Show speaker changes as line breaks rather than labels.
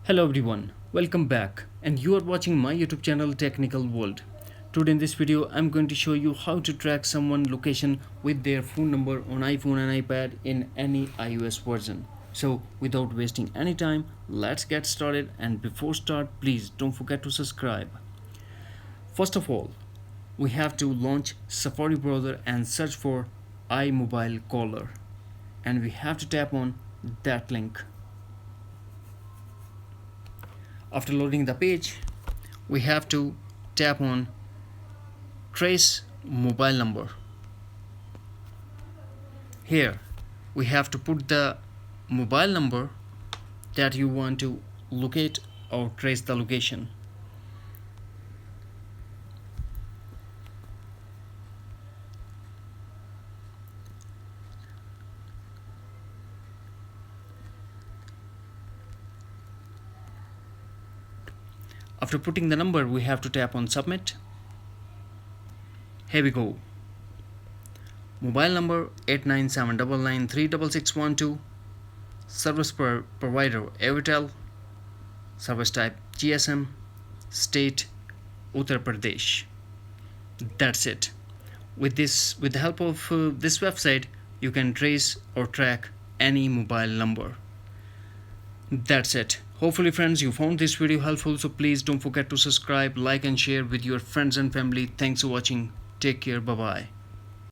Hello everyone, welcome back, and you are watching my YouTube channel Technical World. Today in this video I'm going to show you how to track someone's location with their phone number on iPhone and iPad in any iOS version. So without wasting any time, let's get started, and before start please don't forget to subscribe. First of all, we have to launch Safari browser and search for iMobile Caller, and we have to tap on that link. After loading the page, we have to tap on trace mobile number. Here we have to put the mobile number that you want to locate or trace the location. After putting the number, we have to tap on submit. Here we go. Mobile number 89799366612. Service provider Airtel. Service type GSM. State Uttar Pradesh. That's it. With the help of this website, you can trace or track any mobile number. That's it. Hopefully friends, you found this video helpful, so please don't forget to subscribe, like and share with your friends and family. Thanks for watching. Take care. Bye bye.